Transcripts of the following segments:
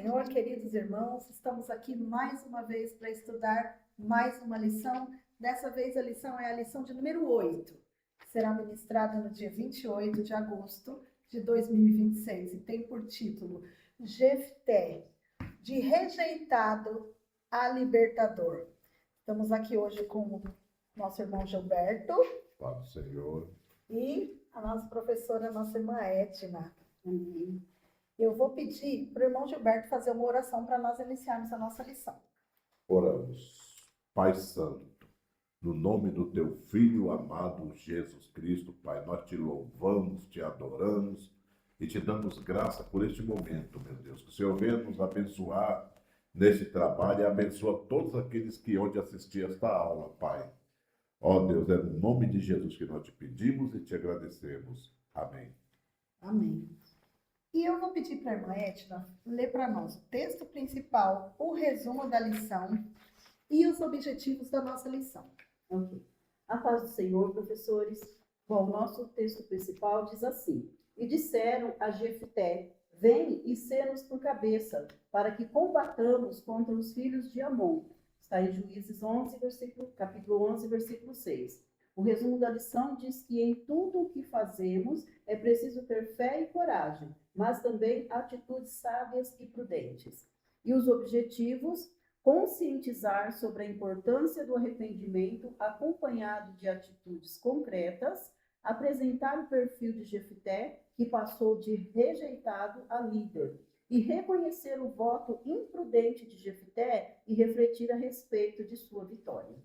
Senhor, queridos irmãos, estamos aqui mais uma vez para estudar mais uma lição. Dessa vez a lição é a lição de número 8, que será ministrada no dia 28 de agosto de 2026 e tem por título Jefté, de rejeitado a libertador. Estamos aqui hoje com o nosso irmão Gilberto. Paz do Senhor. E a nossa professora, a nossa irmã Edna. Amém. Eu vou pedir para o irmão Gilberto fazer uma oração para nós iniciarmos a nossa lição. Oramos. Pai Santo, no nome do teu Filho amado Jesus Cristo, Pai, nós te louvamos, te adoramos e te damos graça por este momento, meu Deus. Que o Senhor venha nos abençoar neste trabalho e abençoa todos aqueles que hão de assistir esta aula, Pai. Ó Deus, é no nome de Jesus que nós te pedimos e te agradecemos. Amém. Amém. E eu vou pedir para a irmã Edna ler para nós o texto principal, o resumo da lição e os objetivos da nossa lição. Ok. A paz do Senhor, professores. Bom, nosso texto principal diz assim: E disseram a Jefté: Vem e sê-nos por cabeça, para que combatamos contra os filhos de Amon. Está em Juízes 11, capítulo 11, versículo 6. O resumo da lição diz que em tudo o que fazemos é preciso ter fé e coragem, mas também atitudes sábias e prudentes. E os objetivos: conscientizar sobre a importância do arrependimento acompanhado de atitudes concretas, apresentar o perfil de Jefté, que passou de rejeitado a líder, e reconhecer o voto imprudente de Jefté e refletir a respeito de sua vitória.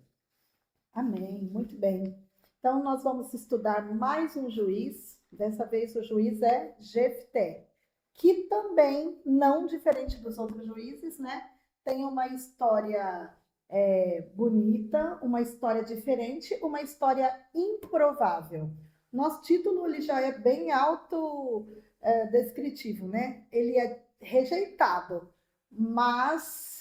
Amém, muito bem. Então nós vamos estudar mais um juiz, dessa vez o juiz é Jefté, que também, não diferente dos outros juízes, né, tem uma história bonita, uma história diferente, uma história improvável. Nosso título ele já é bem descritivo, né? Ele é rejeitado, mas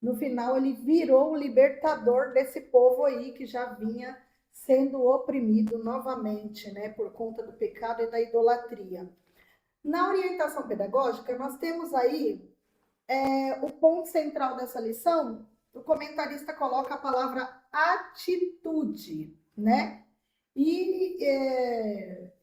no final ele virou um libertador desse povo aí que já vinha sendo oprimido novamente, né, por conta do pecado e da idolatria. Na orientação pedagógica, nós temos aí o ponto central dessa lição. O comentarista coloca a palavra atitude, né? E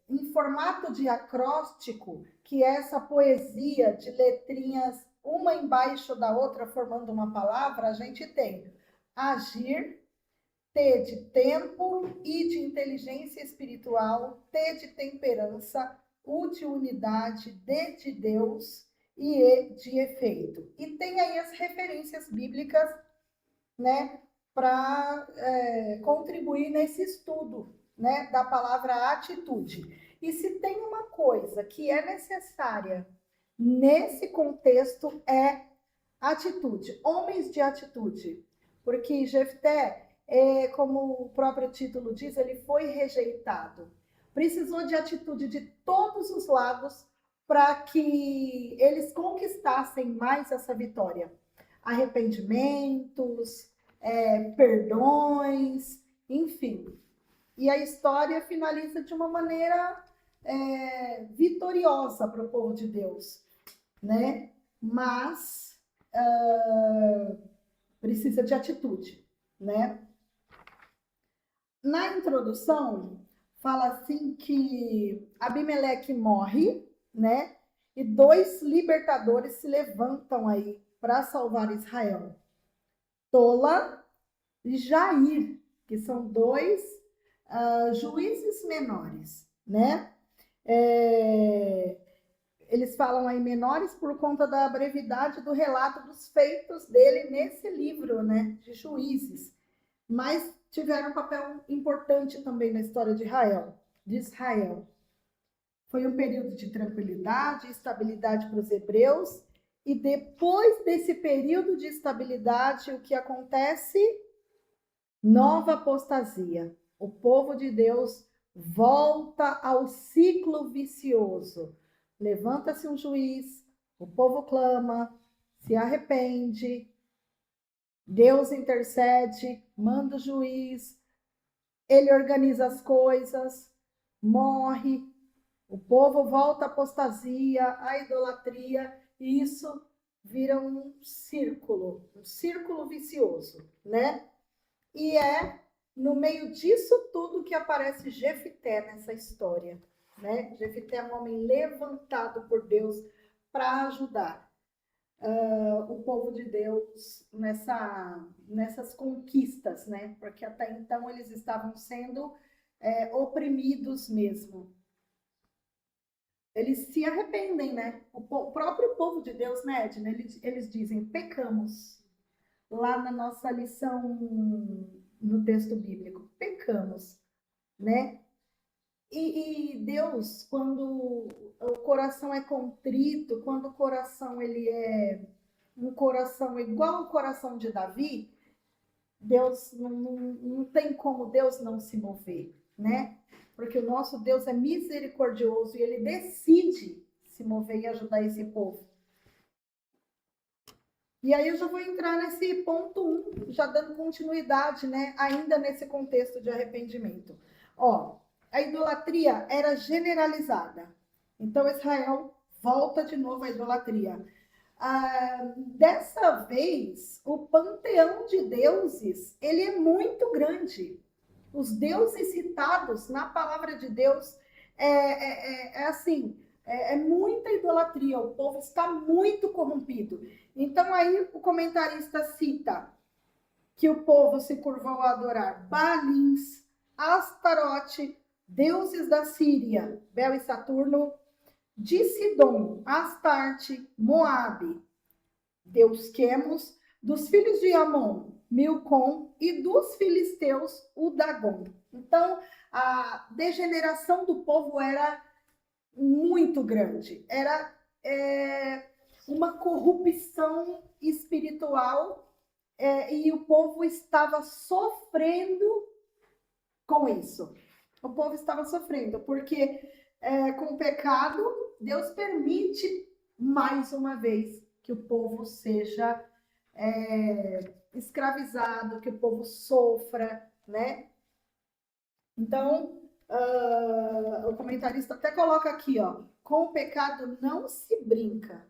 em formato de acróstico, que é essa poesia de letrinhas uma embaixo da outra formando uma palavra, a gente tem agir, T de tempo, I de inteligência espiritual, T de temperança, U de unidade, D de Deus e E de efeito. E tem aí as referências bíblicas, né, para contribuir nesse estudo, né, da palavra atitude. E se tem uma coisa que é necessária nesse contexto é atitude, homens de atitude, porque Jefté, como o próprio título diz, ele foi rejeitado. Precisou de atitude de todos os lados para que eles conquistassem mais essa vitória. Arrependimentos, perdões, enfim. E a história finaliza de uma maneira vitoriosa para o povo de Deus, né? Mas precisa de atitude, né? Na introdução, fala assim que Abimeleque morre, né? E 2 libertadores se levantam aí para salvar Israel. Tola e Jair, que são 2 juízes menores, né? Eles falam aí menores por conta da brevidade do relato dos feitos dele nesse livro, né, de Juízes. Mas tiveram um papel importante também na história de Israel. Foi um período de tranquilidade e estabilidade para os hebreus. E depois desse período de estabilidade, o que acontece? Nova apostasia. O povo de Deus volta ao ciclo vicioso. Levanta-se um juiz, o povo clama, se arrepende, Deus intercede, manda o juiz, ele organiza as coisas, morre, o povo volta à apostasia, à idolatria, e isso vira um círculo vicioso, né? E é no meio disso tudo que aparece Jefité nessa história, né? Jefité é um homem levantado por Deus para ajudar o povo de Deus nessas conquistas, né? Porque até então eles estavam sendo oprimidos mesmo. Eles se arrependem, né? O próprio povo de Deus, né, Edna? Eles dizem, pecamos. Lá na nossa lição no texto bíblico, pecamos, né? E Deus, quando o coração é contrito, quando o coração ele é um coração igual ao coração de Davi, Deus não tem como Deus não se mover, né? Porque o nosso Deus é misericordioso e ele decide se mover e ajudar esse povo. E aí eu já vou entrar nesse ponto 1, já dando continuidade, né? Ainda nesse contexto de arrependimento. Ó, a idolatria era generalizada. Então Israel volta de novo à idolatria. Dessa vez, o panteão de deuses, ele é muito grande. Os deuses citados na palavra de Deus é muita idolatria. O povo está muito corrompido. Então aí o comentarista cita que o povo se curvou a adorar Baalins, Astarote, deuses da Síria, Bel e Saturno, de Sidom, Astarte, Moabe, deus Quemos, dos filhos de Amon, Milcom, e dos filisteus, o Dagon. Então, a degeneração do povo era muito grande. Era uma corrupção espiritual e o povo estava sofrendo com isso. O povo estava sofrendo, porque com o pecado, Deus permite mais uma vez que o povo seja escravizado, que o povo sofra, né? Então, o comentarista até coloca aqui, ó, com o pecado não se brinca.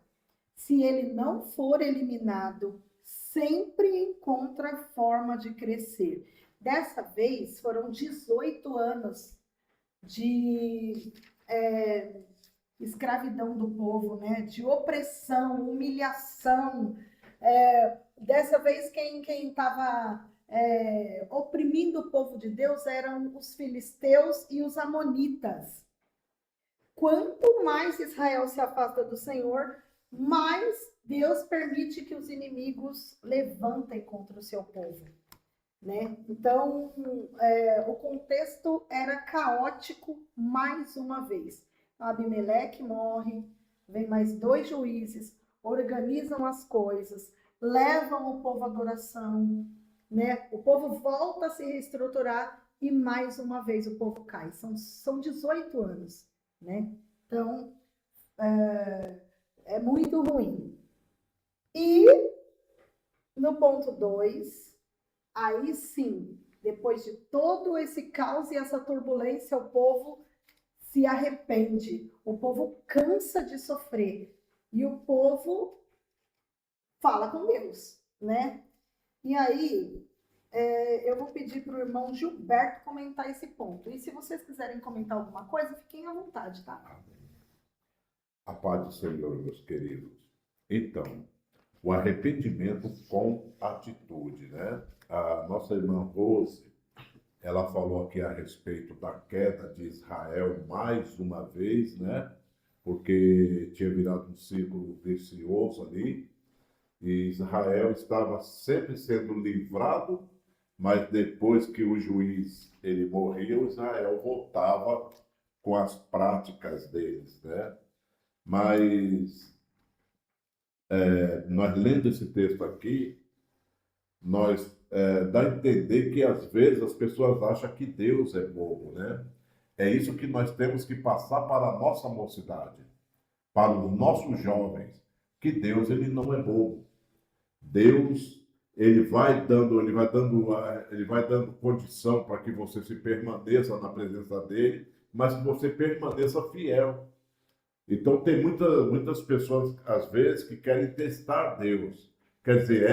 Se ele não for eliminado, sempre encontra forma de crescer. Dessa vez, foram 18 anos de escravidão do povo, né? De opressão, humilhação. Dessa vez, quem estava oprimindo o povo de Deus eram os filisteus e os amonitas. Quanto mais Israel se afasta do Senhor, mais Deus permite que os inimigos levantem contra o seu povo, né? Então, o contexto era caótico mais uma vez. Abimeleque morre, vem mais 2 juízes, organizam as coisas, levam o povo à adoração, né? O povo volta a se reestruturar e mais uma vez o povo cai. São 18 anos, né? Então, é muito ruim. E no ponto 2, aí sim, depois de todo esse caos e essa turbulência, o povo se arrepende, o povo cansa de sofrer e o povo fala com Deus, né? E aí, eu vou pedir para o irmão Gilberto comentar esse ponto. E se vocês quiserem comentar alguma coisa, fiquem à vontade, tá? A paz do Senhor, meus queridos. Então, o arrependimento com atitude, né? A nossa irmã Rose, ela falou aqui a respeito da queda de Israel mais uma vez, né? Porque tinha virado um círculo vicioso ali. E Israel estava sempre sendo livrado, mas depois que o juiz ele morria, Israel voltava com as práticas deles, né? Mas nós lendo esse texto aqui, nós dá a entender que às vezes as pessoas acham que Deus é bobo, né? É isso que nós temos que passar para a nossa mocidade, para os nossos jovens, que Deus ele não é bobo. Deus ele vai dando condição para que você se permaneça na presença dele, mas que você permaneça fiel. Então, tem muitas pessoas, às vezes, que querem testar Deus. Quer dizer,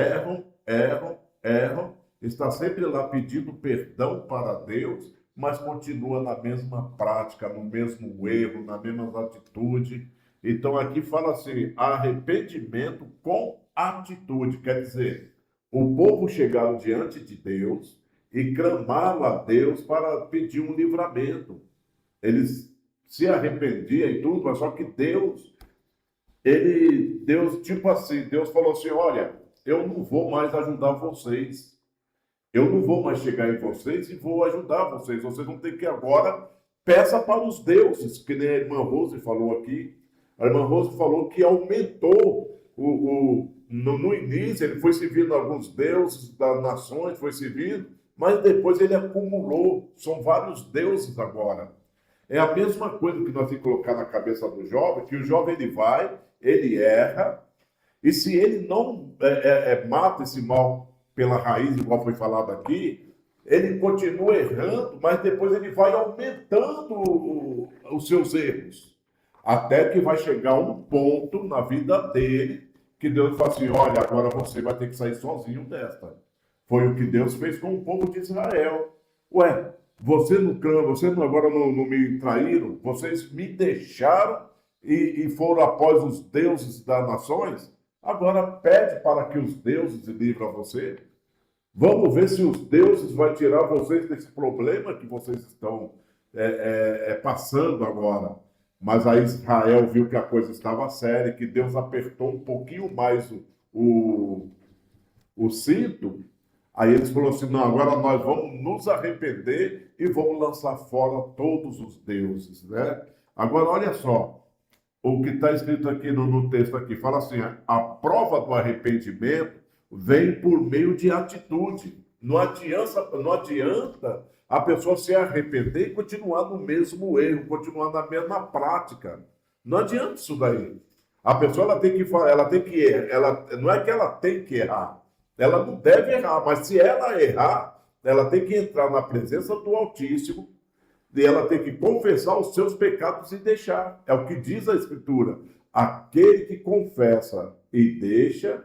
erram, está sempre lá pedindo perdão para Deus, mas continua na mesma prática, no mesmo erro, na mesma atitude. Então, aqui fala assim: arrependimento com atitude. Quer dizer, o povo chegaram diante de Deus e clamaram a Deus para pedir um livramento. Eles se arrependiam e tudo, mas só que Deus, tipo assim, Deus falou assim: olha, eu não vou mais ajudar vocês. Eu não vou mais chegar em vocês e vou ajudar vocês. Vocês vão ter que agora peça para os deuses, que nem a irmã Rose falou aqui. A irmã Rose falou que aumentou no início, ele foi servindo alguns deuses das nações, foi servindo, mas depois ele acumulou. São vários deuses agora. É a mesma coisa que nós temos que colocar na cabeça do jovem, que o jovem ele vai, ele erra, e se ele não mata esse mal pela raiz, igual foi falado aqui, ele continua errando, mas depois ele vai aumentando os seus erros. Até que vai chegar um ponto na vida dele que Deus fala assim: olha, agora você vai ter que sair sozinho desta. Foi o que Deus fez com o povo de Israel. Ué, você não clama, agora não me traíram? Vocês me deixaram e foram após os deuses das nações? Agora pede para que os deuses livrem você. Vamos ver se os deuses vão tirar vocês desse problema que vocês estão passando agora. Mas aí Israel viu que a coisa estava séria, que Deus apertou um pouquinho mais o cinto. Aí eles falaram assim: não, agora nós vamos nos arrepender e vamos lançar fora todos os deuses, né? Agora, olha só, o que está escrito aqui no texto aqui, fala assim: a prova do arrependimento vem por meio de atitude. Não adianta a pessoa se arrepender e continuar no mesmo erro, continuar na mesma prática. Não adianta isso daí. A pessoa não é que ela tem que errar. Ela não deve errar, mas se ela errar, ela tem que entrar na presença do Altíssimo e ela tem que confessar os seus pecados e deixar. É o que diz a Escritura. Aquele que confessa e deixa,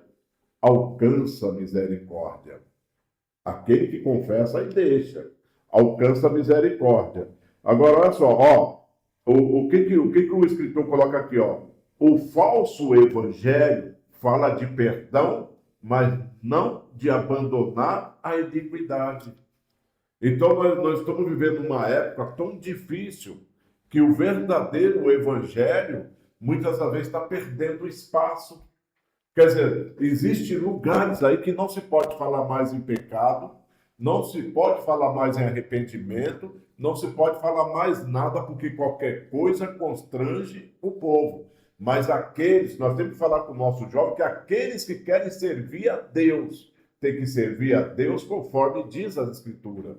alcança misericórdia. Aquele que confessa e deixa, alcança misericórdia. Agora, olha só, ó, o que o escritor coloca aqui, ó? O falso evangelho fala de perdão, mas não de abandonar a iniquidade. Então, nós estamos vivendo uma época tão difícil que o verdadeiro evangelho, muitas das vezes, está perdendo espaço. Quer dizer, existem lugares aí que não se pode falar mais em pecado, não se pode falar mais em arrependimento, não se pode falar mais nada, porque qualquer coisa constrange o povo. Mas nós temos que falar com o nosso jovem que aqueles que querem servir a Deus, têm que servir a Deus conforme diz a Escritura.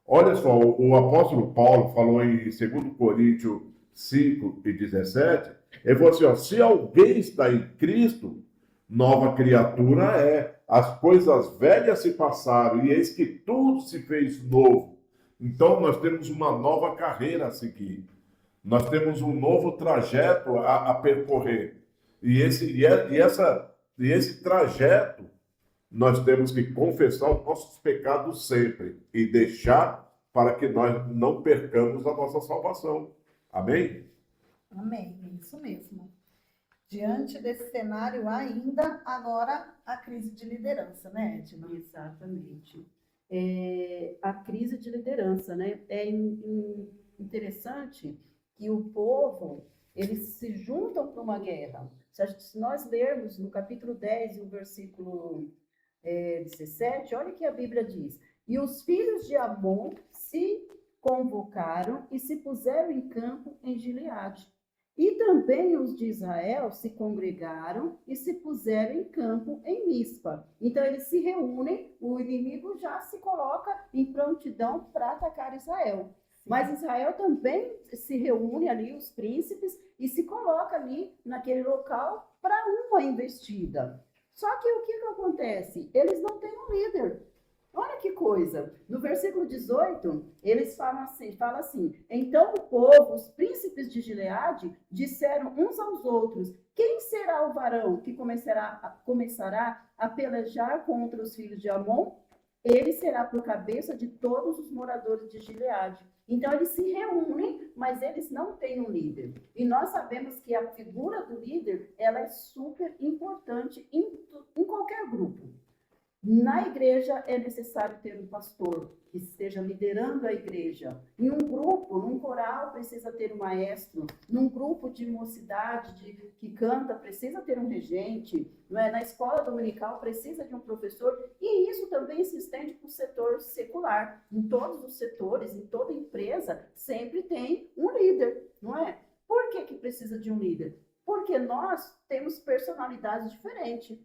Olha só, o apóstolo Paulo falou em 2 Coríntios 5:17, ele falou assim: ó, se alguém está em Cristo, nova criatura é. As coisas velhas se passaram e eis que tudo se fez novo. Então nós temos uma nova carreira a seguir. Nós temos um novo trajeto a percorrer. E esse trajeto, nós temos que confessar os nossos pecados sempre e deixar para que nós não percamos a nossa salvação. Amém? Amém, é isso mesmo. Diante desse cenário ainda, agora a crise de liderança, né, Edna? Exatamente. A crise de liderança, né? É interessante que o povo, eles se juntam para uma guerra. Se nós lermos no capítulo 10, o versículo 17, olha o que a Bíblia diz: e os filhos de Amon se convocaram e se puseram em campo em Gileade. E também os de Israel se congregaram e se puseram em campo em Mispa. Então eles se reúnem, o inimigo já se coloca em prontidão para atacar Israel. Mas Israel também se reúne ali, os príncipes, e se coloca ali naquele local para uma investida. Só que o que acontece? Eles não têm um líder. Olha que coisa. No versículo 18, eles falam assim: então o povo, os príncipes de Gileade, disseram uns aos outros: quem será o varão que começará a pelejar contra os filhos de Amon? Ele será por cabeça de todos os moradores de Gileade. Então, eles se reúnem, mas eles não têm um líder. E nós sabemos que a figura do líder, ela é super importante em qualquer grupo. Na igreja é necessário ter um pastor que esteja liderando a igreja. Em um grupo, num coral, precisa ter um maestro. Num grupo de mocidade que canta, precisa ter um regente. Não é? Na escola dominical, precisa de um professor. E isso também se estende para o setor secular. Em todos os setores, em toda empresa, sempre tem um líder, não é? Por que precisa de um líder? Porque nós temos personalidades diferentes.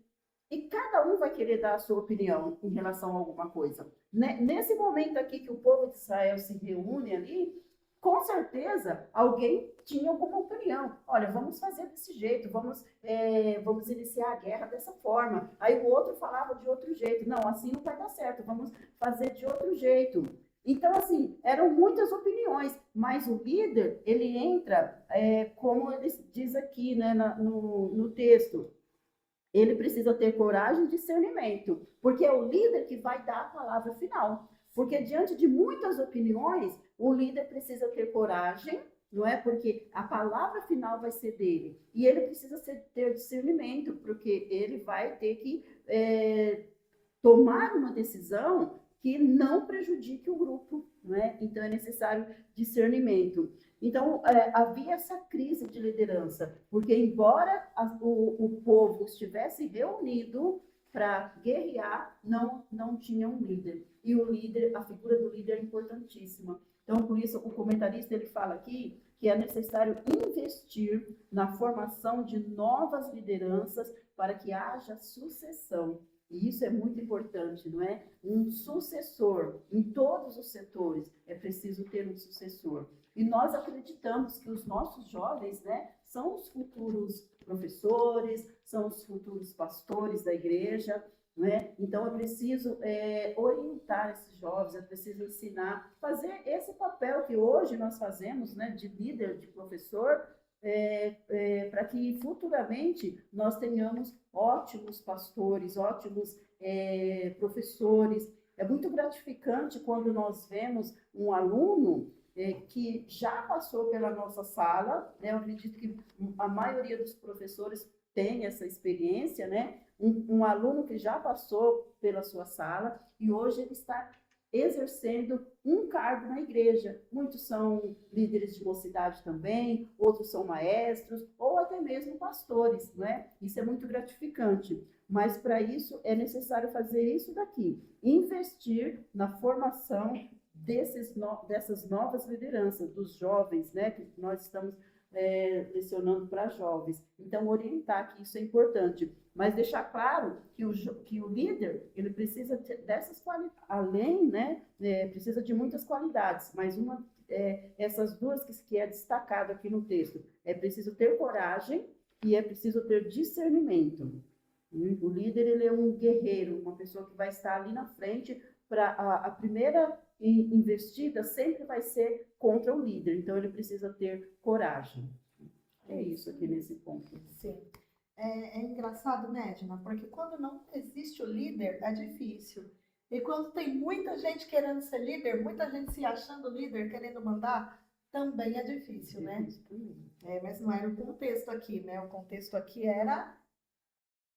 E cada um vai querer dar a sua opinião em relação a alguma coisa. Nesse momento aqui que o povo de Israel se reúne ali, com certeza alguém tinha alguma opinião. Olha, vamos fazer desse jeito, vamos iniciar a guerra dessa forma. Aí o outro falava de outro jeito. Não, assim não vai dar certo, vamos fazer de outro jeito. Então, assim, eram muitas opiniões, mas o líder, ele entra, como ele diz aqui, né, no texto, ele precisa ter coragem e discernimento, porque é o líder que vai dar a palavra final. Porque diante de muitas opiniões, o líder precisa ter coragem, não é? Porque a palavra final vai ser dele. E ele precisa ter discernimento, porque ele vai ter que tomar uma decisão que não prejudique o grupo, não é? Então é necessário discernimento. Então, havia essa crise de liderança, porque embora o povo estivesse reunido para guerrear, não tinha um líder. E o líder, a figura do líder é importantíssima. Então, por isso, o comentarista ele fala aqui que é necessário investir na formação de novas lideranças para que haja sucessão. E isso é muito importante, não é? Um sucessor em todos os setores, é preciso ter um sucessor. E nós acreditamos que os nossos jovens, né, são os futuros professores, são os futuros pastores da igreja, né? Então é preciso orientar esses jovens, é preciso ensinar, fazer esse papel que hoje nós fazemos, né, de líder, de professor, para que futuramente nós tenhamos ótimos pastores, ótimos professores. É muito gratificante quando nós vemos um aluno que já passou pela nossa sala, né? Eu acredito que a maioria dos professores tem essa experiência, né? Um aluno que já passou pela sua sala e hoje ele está exercendo um cargo na igreja. Muitos são líderes de mocidade também, outros são maestros, ou até mesmo pastores, né? Isso é muito gratificante. Mas para isso é necessário fazer isso daqui, investir na formação dessas novas lideranças, dos jovens, né? Que nós estamos lecionando para jovens. Então, orientar que isso é importante. Mas deixar claro que o líder, ele precisa dessas qualidades, além, né, precisa de muitas qualidades, mas essas duas que é destacado aqui no texto, é preciso ter coragem e é preciso ter discernimento. O líder, ele é um guerreiro, uma pessoa que vai estar ali na frente para a primeira investida sempre vai ser contra o líder, então ele precisa ter coragem. É isso aqui nesse ponto. Sim. É engraçado, né, Edna? Porque quando não existe o líder, é difícil. E quando tem muita gente querendo ser líder, muita gente se achando líder, querendo mandar, também é difícil, né? Mas não era o contexto aqui, né? O contexto aqui era: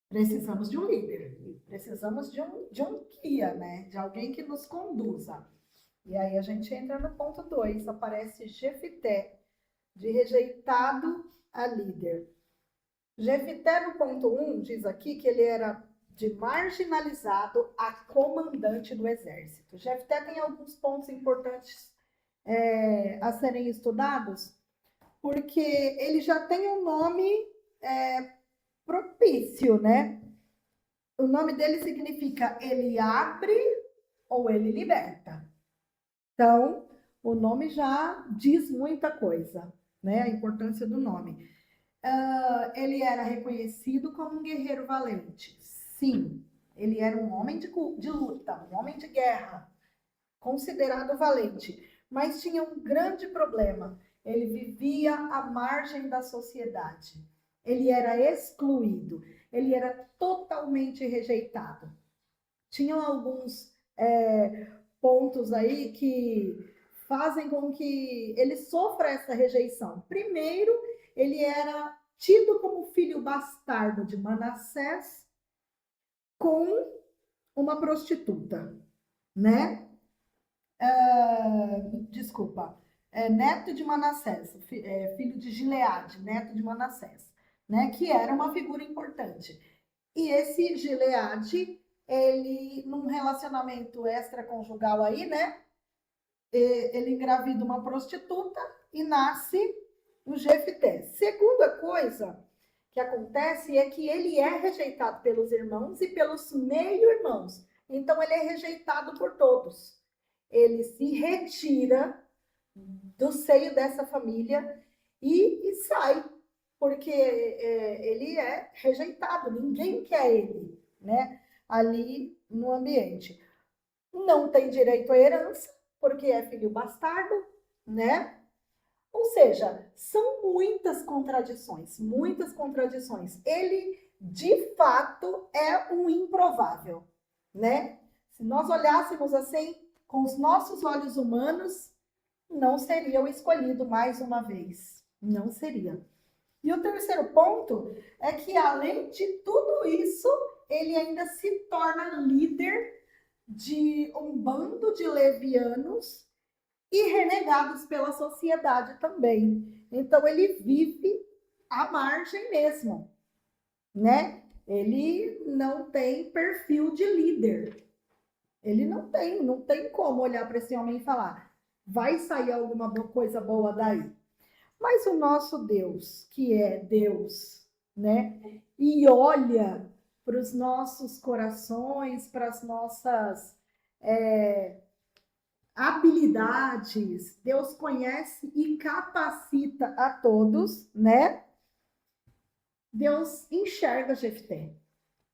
precisamos de um líder, precisamos de um guia, né? De alguém que nos conduza. E aí a gente entra no ponto 2, aparece Jefité, de rejeitado a líder. Jefité, no ponto 1, diz aqui que ele era de marginalizado a comandante do exército. Jefité tem alguns pontos importantes a serem estudados, porque ele já tem um nome propício, né? O nome dele significa ele abre ou ele liberta. Então, o nome já diz muita coisa, né? A importância do nome. Ele era reconhecido como um guerreiro valente, sim, Ele era um homem de luta, um homem de guerra, considerado valente, mas tinha um grande problema. Ele vivia à margem da sociedade. Ele era excluído. Ele era totalmente rejeitado. Tinham alguns pontos aí que fazem com que ele sofra essa rejeição. Primeiro, ele era tido como filho bastardo de Manassés com uma prostituta, né? Desculpa, neto de Manassés, filho de Gileade, neto de Manassés, né? Que era uma figura importante. E esse Gileade, ele, num relacionamento extraconjugal aí, né? Ele engravida uma prostituta e nasce o Jefté. Segunda coisa que acontece é que ele é rejeitado pelos irmãos e pelos meio-irmãos. Então, ele é rejeitado por todos. Ele se retira do seio dessa família e sai, porque ele é rejeitado, ninguém quer ele, né? Ali no ambiente. Não tem direito à herança, porque é filho bastardo, né? Ou seja, são muitas contradições, muitas contradições. Ele, de fato, é um improvável, né? Se nós olhássemos assim, com os nossos olhos humanos, não seria o escolhido mais uma vez. Não seria. E o terceiro ponto é que, além de tudo isso, ele ainda se torna líder de um bando de levianos e renegados pela sociedade também. Então, ele vive à margem mesmo, né? Ele não tem perfil de líder. Ele não tem como olhar para esse homem e falar, vai sair alguma coisa boa daí. Mas o nosso Deus, que é Deus, né? E olha para os nossos corações, para as nossas habilidades, Deus conhece e capacita a todos, né? Deus enxerga Jefté.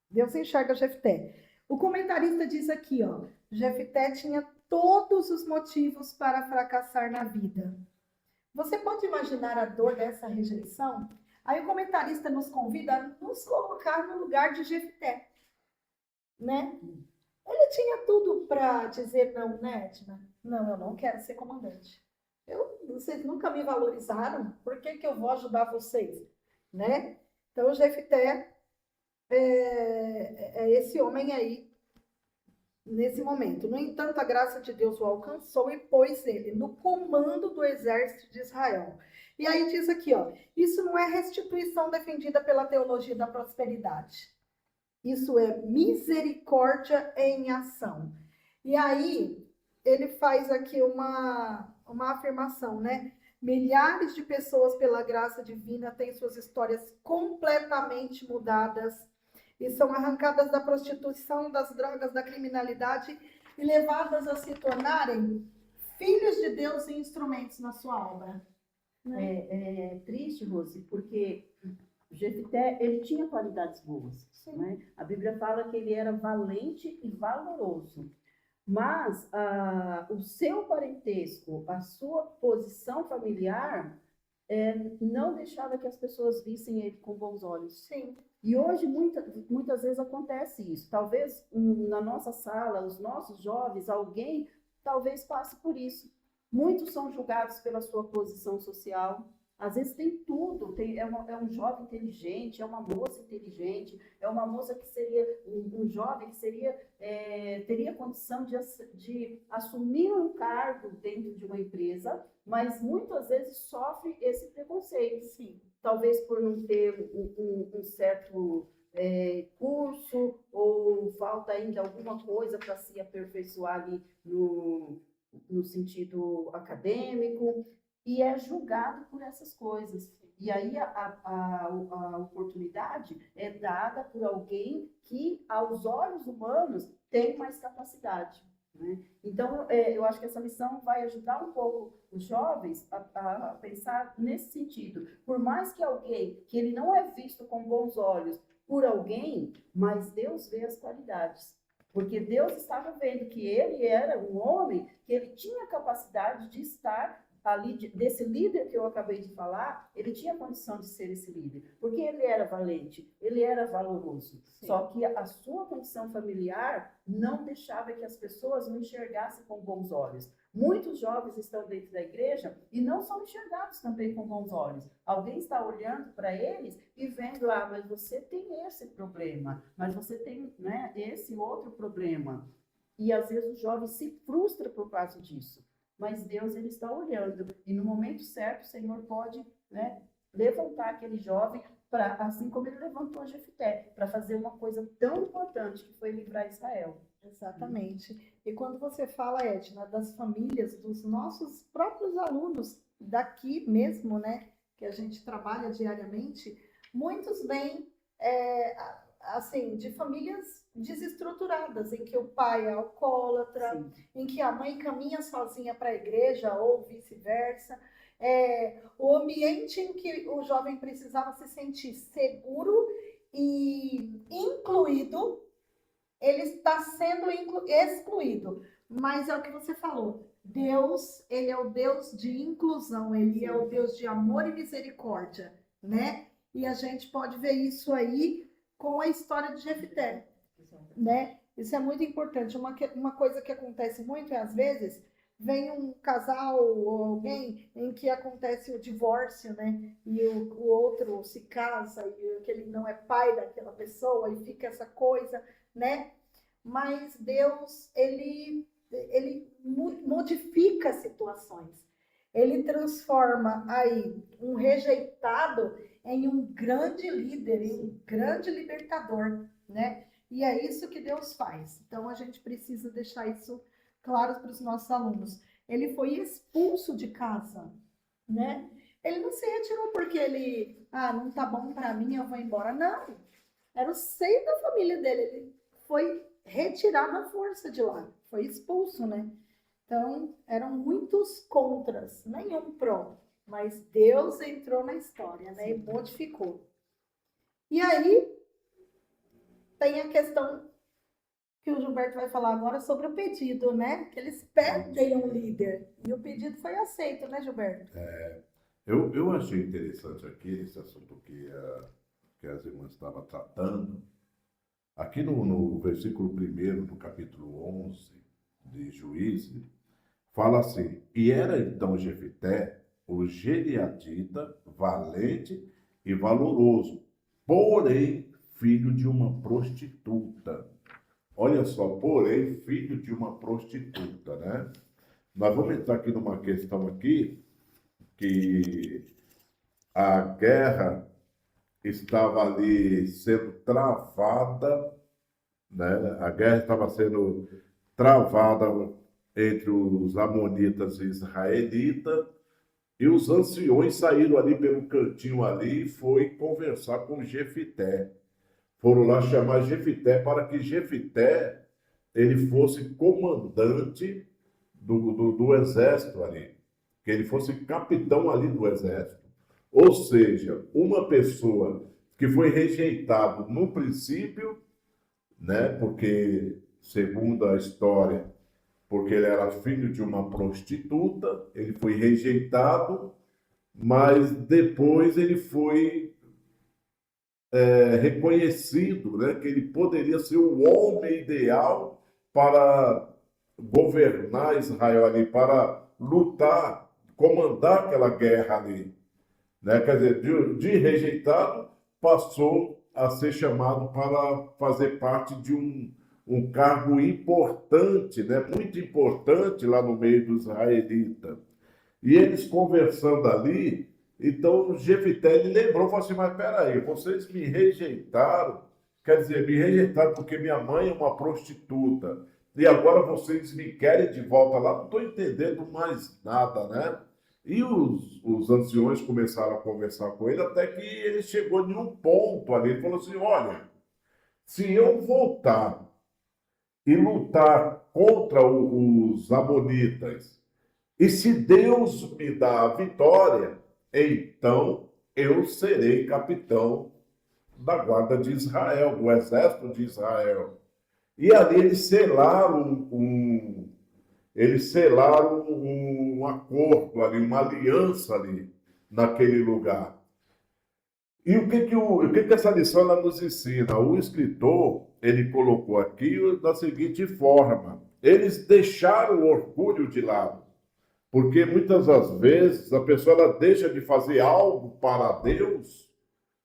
Deus enxerga Jefté. O comentarista diz aqui, ó, Jefté tinha todos os motivos para fracassar na vida. Você pode imaginar a dor dessa rejeição? Aí o comentarista nos convida a nos colocar no lugar de Jefté, né? Ele tinha tudo para dizer não, né, Edna? Não, eu não quero ser comandante. Vocês nunca me valorizaram, por que eu vou ajudar vocês? Né? Então, o Jefté é esse homem aí, nesse momento. No entanto, a graça de Deus o alcançou e pôs ele no comando do exército de Israel. E aí diz aqui, ó, isso não é restituição defendida pela teologia da prosperidade. Isso é misericórdia em ação. E aí, ele faz aqui uma afirmação, né? Milhares de pessoas, pela graça divina, têm suas histórias completamente mudadas e são arrancadas da prostituição, das drogas, da criminalidade e levadas a se tornarem filhos de Deus e instrumentos na sua obra. Né? É triste, Rose, porque Jefté, ele tinha qualidades boas, né? A Bíblia fala que ele era valente e valoroso, mas o seu parentesco, a sua posição familiar, não deixava que as pessoas vissem ele com bons olhos. Sim. E hoje, muitas vezes acontece isso. Talvez na nossa sala, os nossos jovens, alguém talvez passe por isso. Muitos são julgados pela sua posição social. Às vezes tem tudo, é um jovem inteligente, é uma moça inteligente, é uma moça que seria, um jovem que seria, teria condição de assumir um cargo dentro de uma empresa, mas muitas vezes sofre esse preconceito. Sim. Talvez por não ter um certo curso, ou falta ainda alguma coisa para se aperfeiçoar ali no sentido acadêmico, e é julgado por essas coisas. E aí a oportunidade é dada por alguém que, aos olhos humanos, tem mais capacidade, né? Então, eu acho que essa lição vai ajudar um pouco os jovens a pensar nesse sentido. Por mais que alguém que ele não é visto com bons olhos, por alguém, mas Deus vê as qualidades. Porque Deus estava vendo que ele era um homem, que ele tinha capacidade de estar ali, desse líder que eu acabei de falar, ele tinha condição de ser esse líder. Porque ele era valente, ele era valoroso. Sim. Só que a sua condição familiar não deixava que as pessoas o enxergassem com bons olhos. Muitos jovens estão dentro da igreja e não são enxergados também com bons olhos. Alguém está olhando para eles e vendo, mas você tem esse problema, mas você tem, né, esse outro problema. E às vezes o jovem se frustra por causa disso. Mas Deus, ele está olhando. E no momento certo, o Senhor pode, né, levantar aquele jovem, assim como ele levantou Jefté, para fazer uma coisa tão importante que foi livrar Israel. Exatamente. E quando você fala, Edna, das famílias, dos nossos próprios alunos daqui mesmo, né, que a gente trabalha diariamente, muitos vêm, assim, de famílias desestruturadas, em que o pai é alcoólatra, Sim. em que a mãe caminha sozinha para a igreja ou vice-versa. O ambiente em que o jovem precisava se sentir seguro e incluído, ele está sendo excluído. Mas é o que você falou. Deus, ele é o Deus de inclusão, ele é o Deus de amor e misericórdia, né? E a gente pode ver isso aí com a história de Jefté, né? Isso é muito importante. Uma coisa que acontece muito é, às vezes, vem um casal ou alguém em que acontece o divórcio, né? E o outro se casa e que ele não é pai daquela pessoa e fica essa coisa, né? Mas Deus, ele modifica situações. Ele transforma aí um rejeitado em um grande líder, em um grande libertador, né? E é isso que Deus faz. Então, a gente precisa deixar isso claro para os nossos alunos. Ele foi expulso de casa, né? Ele não se retirou porque ele, não tá bom para mim, eu vou embora. Não, era o seio da família dele. Ele foi retirado à força de lá, foi expulso, né? Então, eram muitos contras, nenhum pró. Mas Deus entrou na história, né? E modificou. E aí, tem a questão que o Gilberto vai falar agora sobre o pedido, né? Que eles pedem um líder. E o pedido foi aceito, né, Gilberto? Eu achei interessante aqui esse assunto que as irmãs estavam tratando. Aqui no versículo 1 do capítulo 11 de Juízes, fala assim: E era então Jefté, o gileadita, valente e valoroso, porém filho de uma prostituta. Olha só, porém filho de uma prostituta, né? Nós vamos entrar aqui numa questão aqui, que a guerra estava ali sendo travada, né? A guerra estava sendo travada entre os amonitas e israelitas, e os anciões saíram ali pelo cantinho ali e foi conversar com Jefté. Foram lá chamar Jefté para que Jefté ele fosse comandante do exército ali, que ele fosse capitão ali do exército. Ou seja, uma pessoa que foi rejeitada no princípio, né, porque, segundo a história, porque ele era filho de uma prostituta, ele foi rejeitado, mas depois ele foi reconhecido, né, que ele poderia ser o homem ideal para governar Israel ali, para lutar, comandar aquela guerra ali, né? Quer dizer, de rejeitado passou a ser chamado para fazer parte de um cargo importante, né? Muito importante lá no meio dos israelitas. E eles conversando ali, então Jefté ele lembrou, falou assim: mas peraí, vocês me rejeitaram, quer dizer, me rejeitaram porque minha mãe é uma prostituta, e agora vocês me querem de volta lá, não estou entendendo mais nada, né? E os anciões começaram a conversar com ele, até que ele chegou em um ponto ali, ele falou assim: olha, se eu voltar e lutar contra os amonitas, e se Deus me dá a vitória, então eu serei capitão da guarda de Israel, do exército de Israel. E ali eles selaram um acordo ali, uma aliança ali, naquele lugar. E o que que essa lição ela nos ensina? O escritor, ele colocou aqui da seguinte forma: eles deixaram o orgulho de lado, porque muitas das vezes a pessoa ela deixa de fazer algo para Deus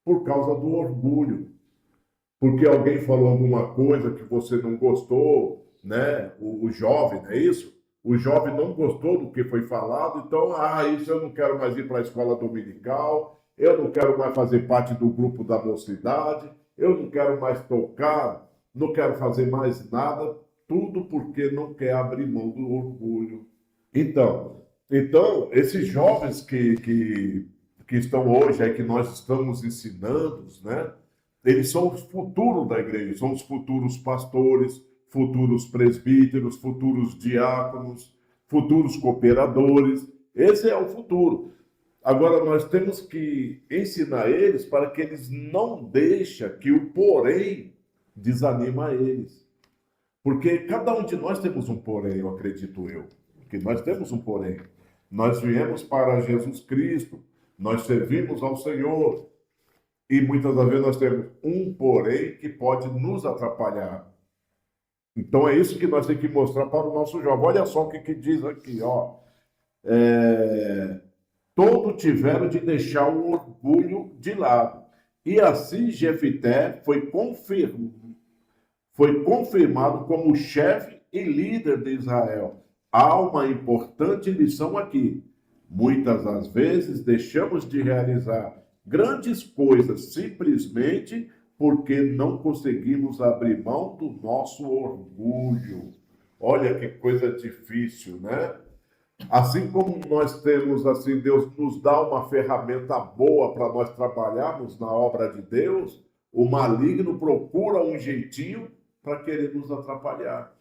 por causa do orgulho, porque alguém falou alguma coisa que você não gostou, né? O jovem, não é isso? O jovem não gostou do que foi falado, então, isso eu não quero mais ir para a escola dominical, eu não quero mais fazer parte do grupo da mocidade, eu não quero mais tocar, não quero fazer mais nada, tudo porque não quer abrir mão do orgulho. Então, esses jovens que estão hoje, que nós estamos ensinando, né? Eles são o futuro da igreja, são os futuros pastores, futuros presbíteros, futuros diáconos, futuros cooperadores. Esse é o futuro. Agora, nós temos que ensinar eles para que eles não deixem que o porém desanima eles. Porque cada um de nós temos um porém, eu acredito eu. Que nós temos um porém. Nós viemos para Jesus Cristo, nós servimos ao Senhor, e muitas das vezes nós temos um porém que pode nos atrapalhar. Então é isso que nós temos que mostrar para o nosso jovem. Olha só o que diz aqui, ó. Todo tiveram de deixar o orgulho de lado. E assim Jefité foi confirmado como chefe e líder de Israel. Há uma importante lição aqui. Muitas das vezes deixamos de realizar grandes coisas simplesmente porque não conseguimos abrir mão do nosso orgulho. Olha que coisa difícil, né? Assim como nós temos, assim, Deus nos dá uma ferramenta boa para nós trabalharmos na obra de Deus, o maligno procura um jeitinho para querer nos atrapalhar.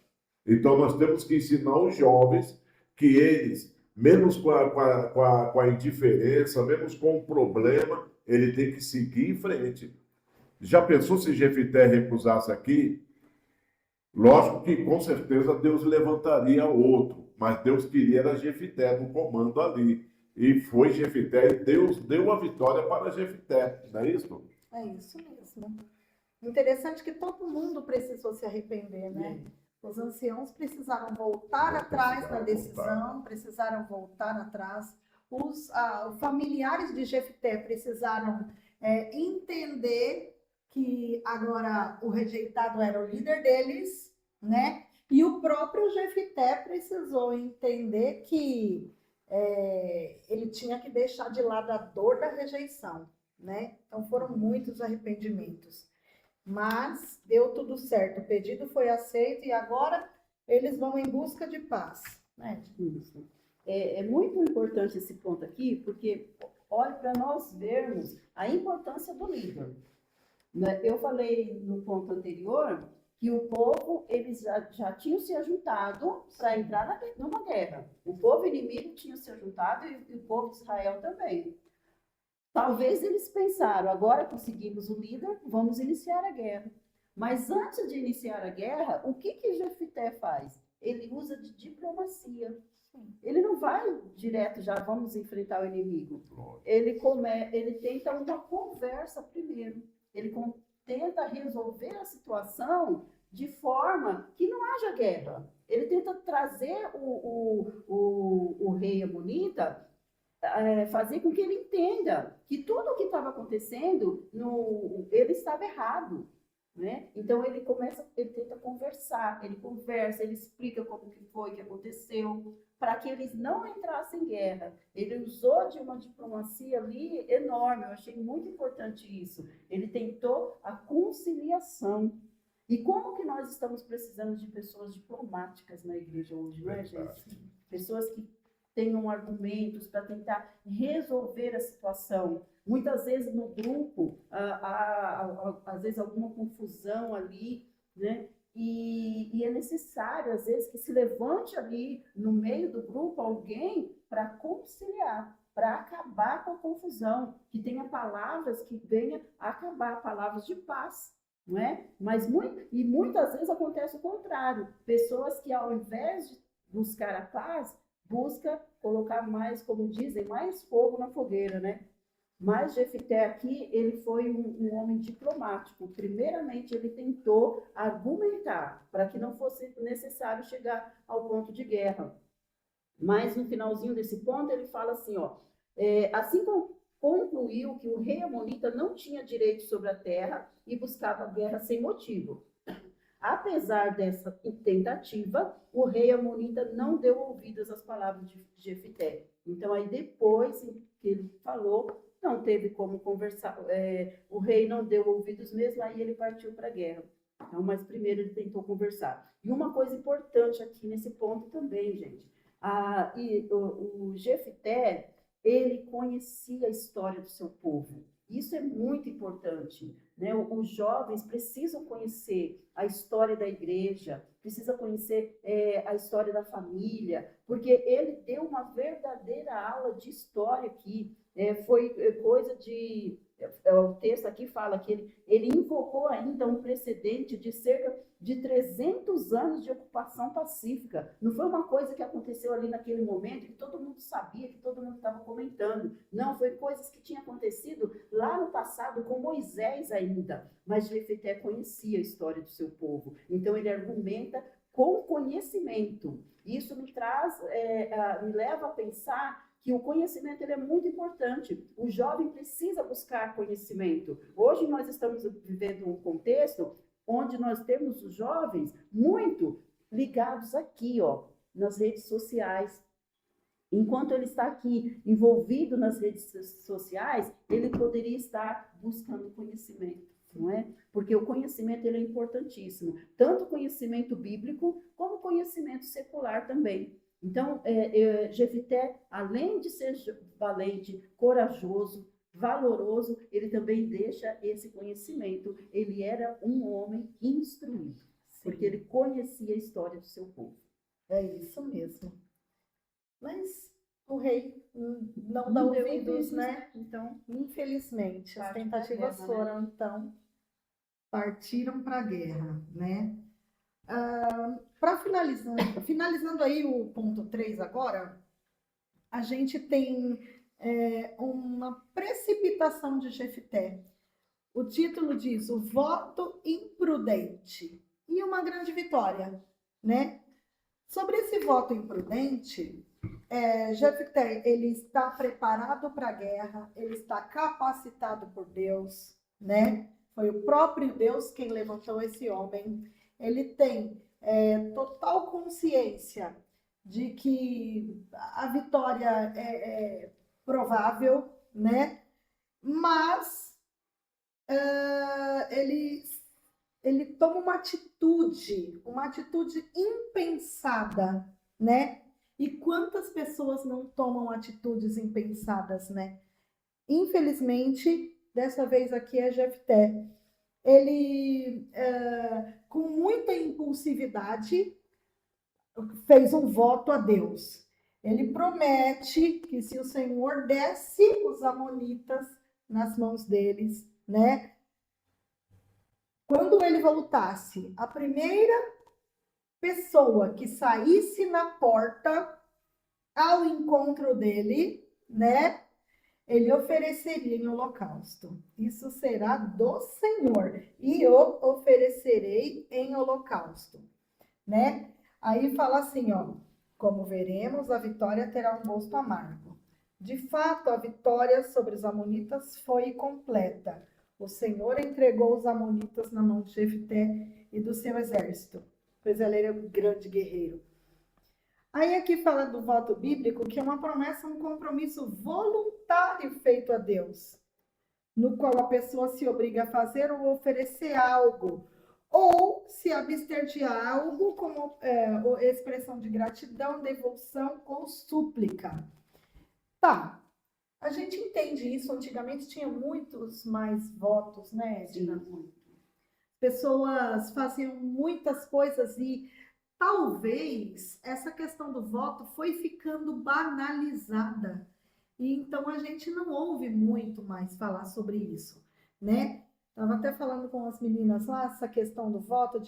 Então, nós temos que ensinar os jovens que eles, menos com a indiferença, menos com o problema, ele tem que seguir em frente. Já pensou se Jefité recusasse aqui? Lógico que, com certeza, Deus levantaria outro, mas Deus queria era Jefité no comando ali. E foi Jefité, e Deus deu a vitória para Jefité, não é isso? É isso mesmo. Interessante que todo mundo precisou se arrepender, né? Os anciãos precisaram voltar atrás na decisão, precisaram voltar atrás. Os familiares de Jefté precisaram entender que agora o rejeitado era o líder deles, né? E o próprio Jefté precisou entender que ele tinha que deixar de lado a dor da rejeição, né? Então foram muitos arrependimentos. Mas deu tudo certo, o pedido foi aceito e agora eles vão em busca de paz, né? Isso. É muito importante esse ponto aqui, porque olha para nós vermos a importância do líder. Eu falei no ponto anterior que o povo, eles já tinham se ajuntado para entrar numa guerra. O povo inimigo tinha se ajuntado e o povo de Israel também. Talvez eles pensaram, agora conseguimos o líder, vamos iniciar a guerra. Mas antes de iniciar a guerra, o que Jefité faz? Ele usa de diplomacia. Ele não vai direto, já vamos enfrentar o inimigo. Ele tenta uma conversa primeiro. Ele tenta resolver a situação de forma que não haja guerra. Ele tenta trazer o rei Amonita, fazer com que ele entenda que tudo o que estava acontecendo, ele estava errado. Né? Então ele tenta conversar, ele conversa, ele explica como que foi, que aconteceu, para que eles não entrassem em guerra. Ele usou de uma diplomacia ali enorme, eu achei muito importante isso. Ele tentou a conciliação. E como que nós estamos precisando de pessoas diplomáticas na igreja hoje, não é, gente? Pessoas que tenham argumentos para tentar resolver a situação. Muitas vezes no grupo, às vezes alguma confusão ali, né? E é necessário, às vezes, que se levante ali no meio do grupo alguém para conciliar. para acabar com a confusão, que tenha palavras que venham acabar, palavras de paz, não é? Mas muitas vezes acontece o contrário, pessoas que ao invés de buscar a paz, busca colocar mais, como dizem, mais fogo na fogueira, né? Mas Jefté aqui, ele foi um homem diplomático. Primeiramente, ele tentou argumentar para que não fosse necessário chegar ao ponto de guerra. Mas no finalzinho desse ponto, ele fala assim, ó, assim concluiu que o rei amonita não tinha direito sobre a terra e buscava guerra sem motivo. Apesar dessa tentativa, o rei amonita não deu ouvidos às palavras de Jefté. Então, aí depois que ele falou, não teve como conversar, o rei não deu ouvidos mesmo, aí ele partiu para a guerra. Então, mas primeiro ele tentou conversar. E uma coisa importante aqui nesse ponto também, gente, o Jefté, ele conhecia a história do seu povo. Isso é muito importante, né? Os jovens precisam conhecer a história da igreja, precisam conhecer a história da família, porque ele deu uma verdadeira aula de história aqui. Foi coisa de... O texto aqui fala que ele invocou ainda um precedente de cerca de 300 anos de ocupação pacífica. Não foi uma coisa que aconteceu ali naquele momento, que todo mundo sabia, que todo mundo estava comentando. Não, foi coisas que tinham acontecido lá no passado com Moisés ainda. Mas Jefté conhecia a história do seu povo. Então ele argumenta com conhecimento. Isso me leva a pensar que o conhecimento ele é muito importante. O jovem precisa buscar conhecimento. Hoje nós estamos vivendo um contexto onde nós temos os jovens muito ligados aqui, ó, nas redes sociais. Enquanto ele está aqui envolvido nas redes sociais, ele poderia estar buscando conhecimento, não é? Porque o conhecimento ele é importantíssimo, tanto o conhecimento bíblico como o conhecimento secular também. Então, Jefté, além de ser valente, corajoso, valoroso, ele também deixa esse conhecimento. Ele era um homem instruído, porque ele conhecia a história do seu povo. É isso mesmo. Mas o rei não dá ouvidos, né? Então, infelizmente, as tentativas guerra, foram, né? Então, partiram para a guerra, né? Para finalizando aí o ponto 3 agora, a gente tem uma precipitação de Jefté. O título diz, o voto imprudente, e uma grande vitória, né? Sobre esse voto imprudente, Jefté, ele está preparado para a guerra, ele está capacitado por Deus, né? Foi o próprio Deus quem levantou esse homem. Ele tem total consciência de que a vitória é provável, né? Mas ele toma uma atitude impensada, né? E quantas pessoas não tomam atitudes impensadas, né? Infelizmente, dessa vez aqui é Jefté. Ele, com muita impulsividade, fez um voto a Deus. Ele promete que se o Senhor desse os amonitas nas mãos deles, né? Quando ele voltasse, a primeira pessoa que saísse na porta ao encontro dele, né? Ele ofereceria em holocausto. Isso será do Senhor. E eu oferecerei em holocausto, né? Aí fala assim, ó. Como veremos, a vitória terá um gosto amargo. De fato, a vitória sobre os amonitas foi completa. O Senhor entregou os amonitas na mão de Jefté e do seu exército, pois ele era um grande guerreiro. Aí aqui fala do voto bíblico, que é uma promessa, um compromisso voluntário feito a Deus, no qual a pessoa se obriga a fazer ou oferecer algo, ou se abster de algo como expressão de gratidão, devoção ou súplica. Tá, a gente entende isso. Antigamente tinha muitos mais votos, né, Edna? Pessoas faziam muitas coisas e talvez essa questão do voto foi ficando banalizada. E então a gente não ouve muito mais falar sobre isso, né? Estava até falando com as meninas lá, essa questão do voto,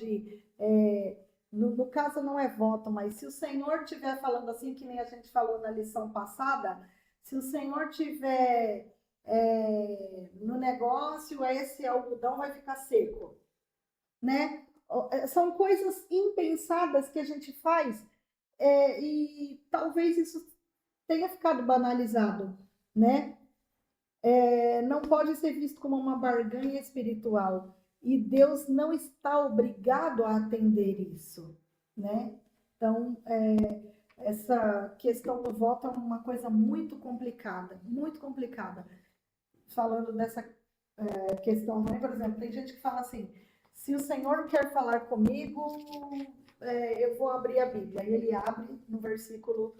no caso não é voto, mas se o Senhor estiver falando assim, que nem a gente falou na lição passada, se o Senhor tiver no negócio, esse algodão vai ficar seco, né? São coisas impensadas que a gente faz, e talvez isso tenha ficado banalizado, né? Não pode ser visto como uma barganha espiritual. E Deus não está obrigado a atender isso, né? Então, essa questão do voto é uma coisa muito complicada, muito complicada. Falando dessa questão, né? Por exemplo, tem gente que fala assim, se o Senhor quer falar comigo, eu vou abrir a Bíblia. E ele abre no versículo.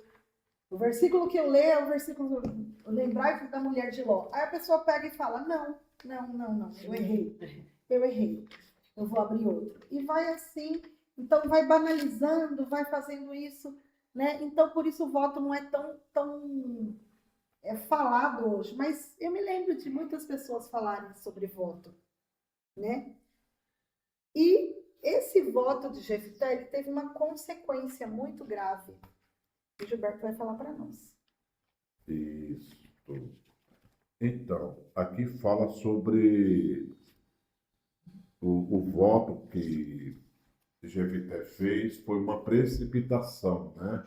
O versículo que eu leio é o versículo lembrai-vos da mulher de Ló. Aí a pessoa pega e fala, não, eu errei, eu vou abrir outro. E vai assim, então vai banalizando, vai fazendo isso, né? Então por isso o voto não é tão falado hoje, mas eu me lembro de muitas pessoas falarem sobre voto, né? E esse voto de Jefté, ele teve uma consequência muito grave. O Gilberto vai falar para nós. Isso. Então, aqui fala sobre o voto que Jefté fez, foi uma precipitação, né?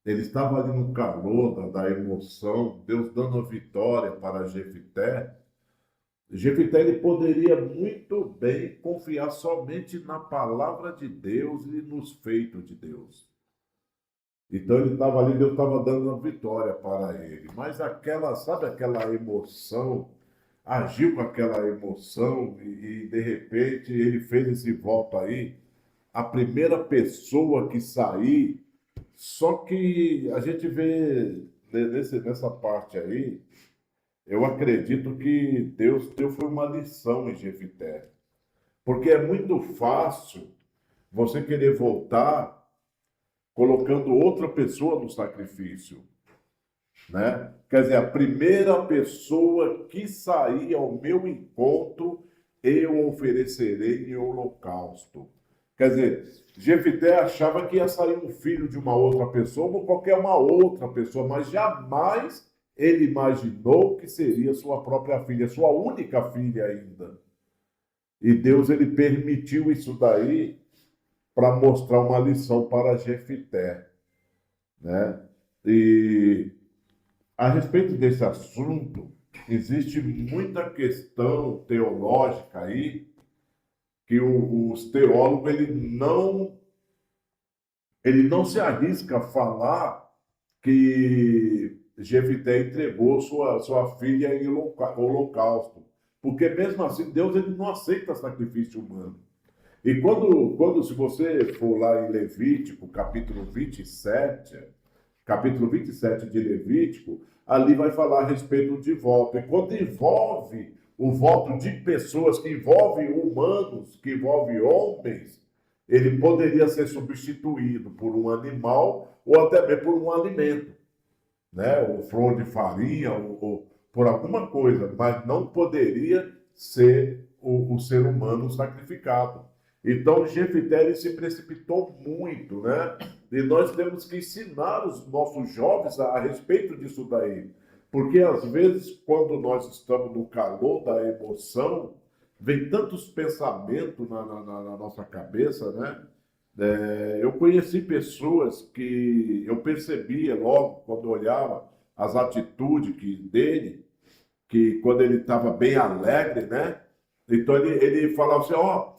Ele estava ali no calor da emoção, Deus dando a vitória para Jefté. Jefté ele poderia muito bem confiar somente na palavra de Deus e nos feitos de Deus. Então ele estava ali, Deus estava dando uma vitória para ele. Mas sabe aquela emoção, agiu com aquela emoção e de repente ele fez esse voto aí. A primeira pessoa que sair, só que a gente vê nessa parte aí, eu acredito que Deus deu foi uma lição em Jefté. Porque é muito fácil você querer voltar colocando outra pessoa no sacrifício, né? Quer dizer, a primeira pessoa que sair ao meu encontro, eu oferecerei em holocausto. Quer dizer, Jefté achava que ia sair um filho de uma outra pessoa ou qualquer uma outra pessoa, mas jamais ele imaginou que seria sua própria filha, sua única filha ainda. E Deus ele permitiu isso daí para mostrar uma lição para Jefté, né? E a respeito desse assunto, existe muita questão teológica aí que os teólogos ele não se arrisca a falar que Jefté entregou sua filha em holocausto, porque mesmo assim Deus ele não aceita sacrifício humano. E se você for lá em Levítico, capítulo 27 de Levítico, ali vai falar a respeito de voto. E quando envolve o voto de pessoas, que envolve humanos, que envolve homens, ele poderia ser substituído por um animal ou até mesmo por um alimento, né? Ou flor de farinha, ou por alguma coisa, mas não poderia ser o ser humano sacrificado. Então, Jefté se precipitou muito, né? E nós temos que ensinar os nossos jovens a respeito disso daí. Porque, às vezes, quando nós estamos no calor da emoção, vem tantos pensamentos na nossa cabeça, né? Eu conheci pessoas que eu percebia logo, quando eu olhava as atitudes dele, que quando ele estava bem alegre, né? Então ele falava assim,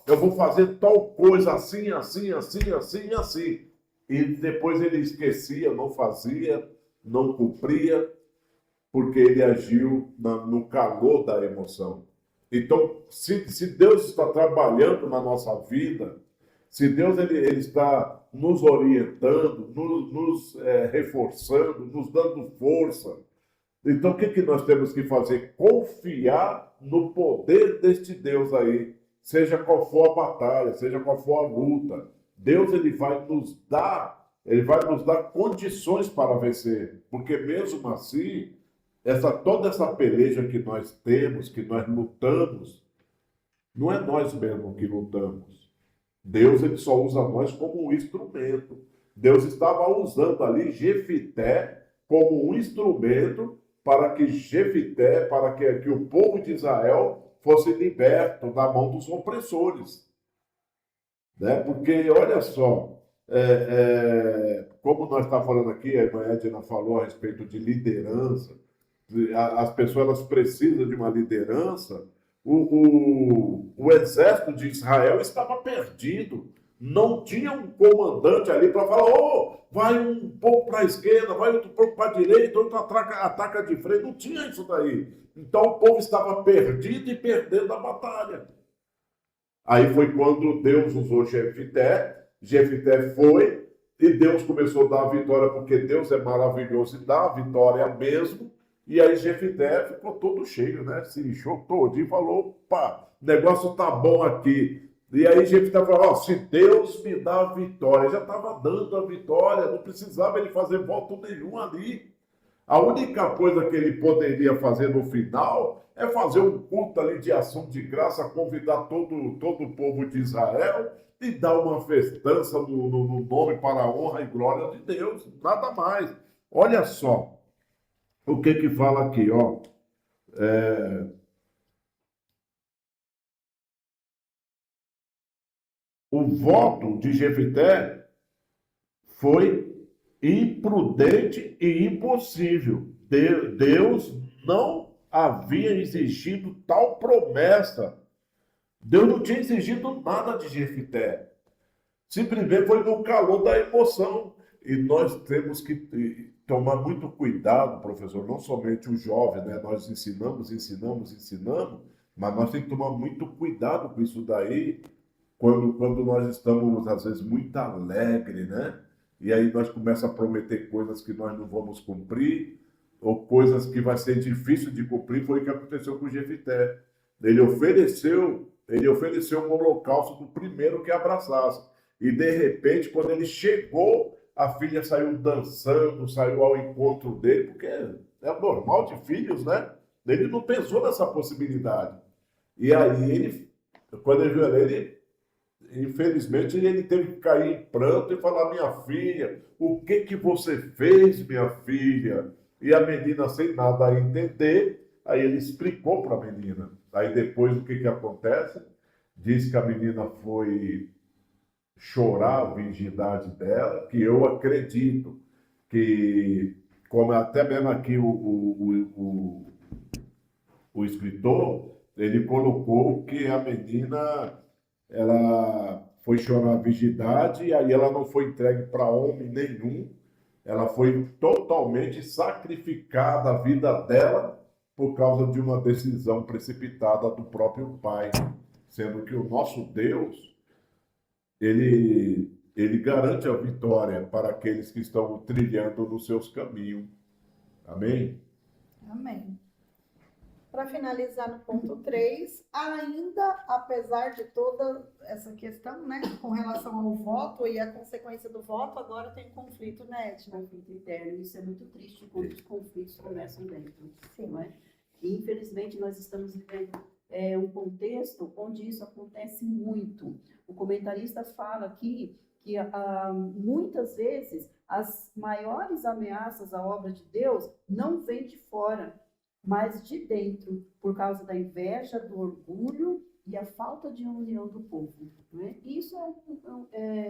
eu vou fazer tal coisa assim, assim, assim, assim, assim. E depois ele esquecia, não fazia, não cumpria, porque ele agiu no calor da emoção. Então, se Deus está trabalhando na nossa vida, se Deus ele está nos orientando, nos reforçando, nos dando força, então, o que nós temos que fazer? Confiar no poder deste Deus aí, seja qual for a batalha, seja qual for a luta. Deus ele vai nos dar condições para vencer, porque mesmo assim, toda essa peleja que nós temos, que nós lutamos, não é nós mesmos que lutamos. Deus, ele só usa nós como um instrumento. Deus estava usando ali Jefité como um instrumento para que que o povo de Israel fosse liberto da mão dos opressores. Né? Porque, olha só, como nós estamos falando aqui, a irmã Edna falou a respeito de liderança, as pessoas elas precisam de uma liderança. O exército de Israel estava perdido. Não tinha um comandante ali para falar: oh, vai um pouco para a esquerda, vai outro pouco para a direita, outro ataca de frente. Não tinha isso daí. Então o povo estava perdido e perdendo a batalha. Aí foi quando Deus usou Jefité. Jefité foi e Deus começou a dar a vitória, porque Deus é maravilhoso e dá a vitória mesmo. E aí Jefité ficou todo cheio, né? Se inchou todo e falou: pá, o negócio tá bom aqui. E aí Jefité falou: ó, se Deus me dá a vitória, já estava dando a vitória, não precisava ele fazer voto nenhum ali. A única coisa que ele poderia fazer no final é fazer um culto ali de ação de graça, convidar todo o povo de Israel e dar uma festança no nome para a honra e glória de Deus, nada mais. Olha só o que fala aqui, ó. O voto de Jefité foi imprudente e impossível. Deus não havia exigido tal promessa. Deus não tinha exigido nada de Jefité. Simplesmente foi no calor da emoção. E nós temos que tomar muito cuidado, professor, não somente os jovens, né? Nós ensinamos, mas nós temos que tomar muito cuidado com isso daí, quando nós estamos, às vezes, muito alegres, né? E aí nós começamos a prometer coisas que nós não vamos cumprir, ou coisas que vai ser difícil de cumprir. Foi o que aconteceu com o Jefité. Ele ofereceu um holocausto do primeiro que abraçasse. E, de repente, quando ele chegou, a filha saiu dançando, saiu ao encontro dele, porque é o normal de filhos, né? Ele não pensou nessa possibilidade. E aí, quando ele viu ela, infelizmente, ele teve que cair em pranto e falar: minha filha, o que você fez, minha filha? E a menina, sem nada a entender, aí ele explicou para a menina. Aí depois, o que acontece? Diz que a menina foi chorar a virgindade dela, que eu acredito que, como até mesmo aqui o escritor, ele colocou que a menina, ela foi chorar a virgindade e aí ela não foi entregue para homem nenhum, ela foi totalmente sacrificada a vida dela por causa de uma decisão precipitada do próprio pai, sendo que o nosso Deus, ele garante a vitória para aqueles que estão trilhando nos seus caminhos. Amém? Amém. Para finalizar no ponto 3, ainda, apesar de toda essa questão, né, com relação ao voto e a consequência do voto, agora tem conflito, né, Edna? Conflito interno, isso é muito triste quando os conflitos começam dentro. Sim. Não é? E, infelizmente, nós estamos vivendo um contexto onde isso acontece muito. O comentarista fala aqui que muitas vezes as maiores ameaças à obra de Deus não vêm de fora, mas de dentro, por causa da inveja, do orgulho e a falta de união do povo. Não é? Isso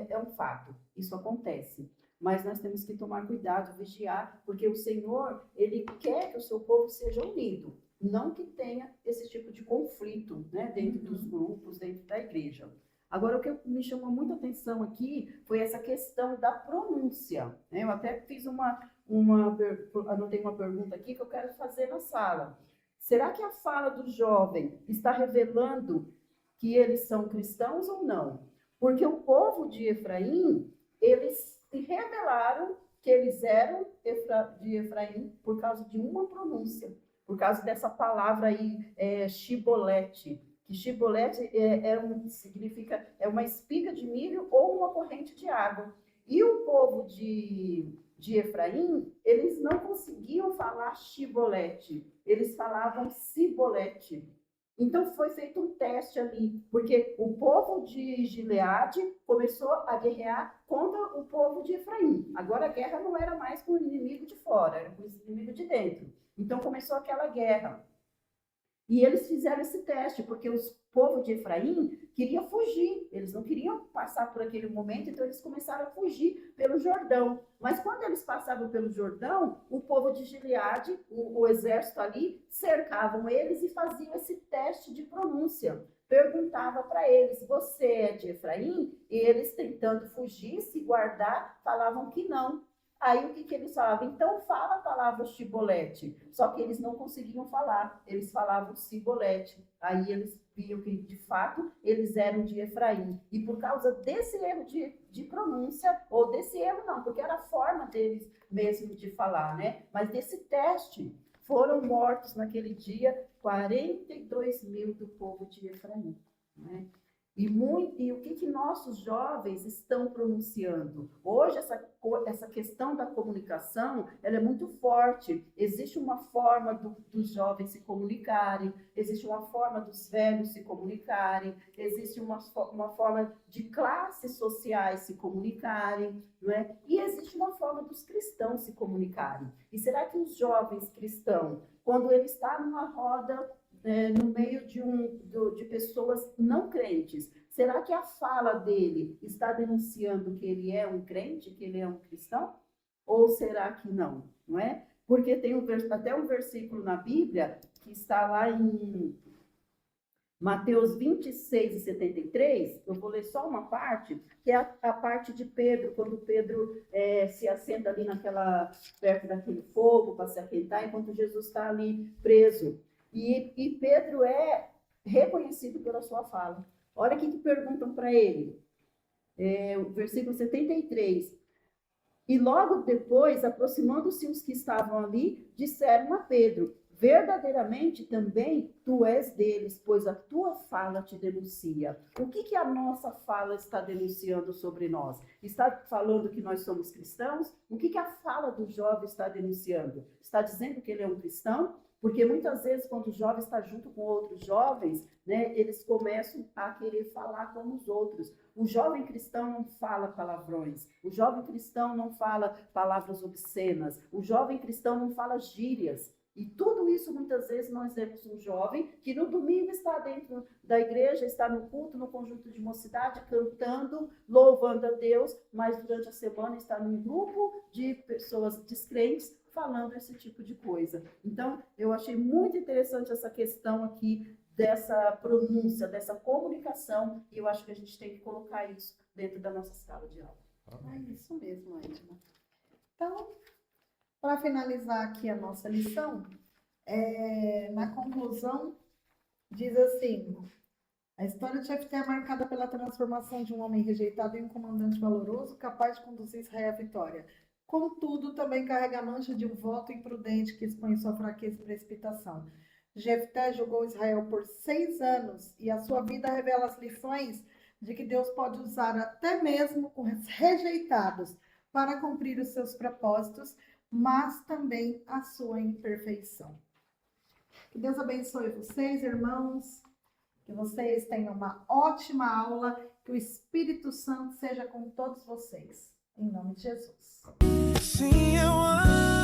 é um fato, isso acontece. Mas nós temos que tomar cuidado, vigiar, porque o Senhor, Ele quer que o seu povo seja unido, não que tenha esse tipo de conflito, né, dentro dos grupos, dentro da igreja. Agora, o que me chamou muita atenção aqui foi essa questão da pronúncia. Né? Eu até fiz anotei uma pergunta aqui que eu quero fazer na sala. Será que a fala do jovem está revelando que eles são cristãos ou não? Porque o povo de Efraim, eles se revelaram que eles eram de Efraim por causa de uma pronúncia, por causa dessa palavra aí, shibolete. Que shibolete significa uma espiga de milho ou uma corrente de água. E o povo de de Efraim, eles não conseguiam falar Shibolete, eles falavam Sibolete. Então foi feito um teste ali, porque o povo de Gileade começou a guerrear contra o povo de Efraim. Agora a guerra não era mais com o inimigo de fora, era com o inimigo de dentro. Então começou aquela guerra. E eles fizeram esse teste, porque o povo de Efraim queria fugir, eles não queriam passar por aquele momento, então eles começaram a fugir pelo Jordão. Mas quando eles passavam pelo Jordão, o povo de Gileade, o exército ali, cercavam eles e faziam esse teste de pronúncia. Perguntava para eles, você é de Efraim? E eles, tentando fugir, se guardar, falavam que não. Aí o que eles falavam? Então fala a palavra Shibolete. Só que eles não conseguiam falar, eles falavam Sibolete. Aí eles viam que, de fato, eles eram de Efraim. E por causa desse erro de pronúncia, ou desse erro não, porque era a forma deles mesmo de falar, né? Mas desse teste, foram mortos naquele dia 42 mil do povo de Efraim, né? E o que nossos jovens estão pronunciando? Hoje, essa questão da comunicação, ela é muito forte. Existe uma forma dos jovens se comunicarem, existe uma forma dos velhos se comunicarem, existe uma forma de classes sociais se comunicarem, não é? E existe uma forma dos cristãos se comunicarem. E será que os jovens cristãos, quando ele está numa roda no meio de pessoas não crentes, será que a fala dele está denunciando que ele é um crente, que ele é um cristão? Ou será que não? Não é? Porque tem até um versículo na Bíblia que está lá em Mateus 26 e 73, eu vou ler só uma parte, que é a parte de Pedro, quando Pedro se assenta ali perto daquele fogo para se aquentar, enquanto Jesus está ali preso. E Pedro é reconhecido pela sua fala. Olha o que perguntam para ele. O versículo 73. E logo depois, aproximando-se os que estavam ali, disseram a Pedro, verdadeiramente também tu és deles, pois a tua fala te denuncia. O que a nossa fala está denunciando sobre nós? Está falando que nós somos cristãos? O que a fala do jovem está denunciando? Está dizendo que ele é um cristão? Porque muitas vezes, quando o jovem está junto com outros jovens, né, eles começam a querer falar como os outros. O jovem cristão não fala palavrões, o jovem cristão não fala palavras obscenas, o jovem cristão não fala gírias. E tudo isso, muitas vezes, nós vemos um jovem que no domingo está dentro da igreja, está no culto, no conjunto de mocidade, cantando, louvando a Deus, mas durante a semana está num grupo de pessoas descrentes, falando esse tipo de coisa. Então, eu achei muito interessante essa questão aqui dessa pronúncia, dessa comunicação, e eu acho que a gente tem que colocar isso dentro da nossa sala de aula. É isso mesmo, Edna. Então, para finalizar aqui a nossa lição, na conclusão, diz assim, a história de Jefté é marcada pela transformação de um homem rejeitado em um comandante valoroso, capaz de conduzir Israel à vitória. Contudo, também carrega a mancha de um voto imprudente que expõe sua fraqueza e precipitação. Jefté julgou Israel por 6 anos e a sua vida revela as lições de que Deus pode usar até mesmo os rejeitados para cumprir os seus propósitos, mas também a sua imperfeição. Que Deus abençoe vocês, irmãos, que vocês tenham uma ótima aula, que o Espírito Santo seja com todos vocês. Em nome de Jesus. Sim, eu amo.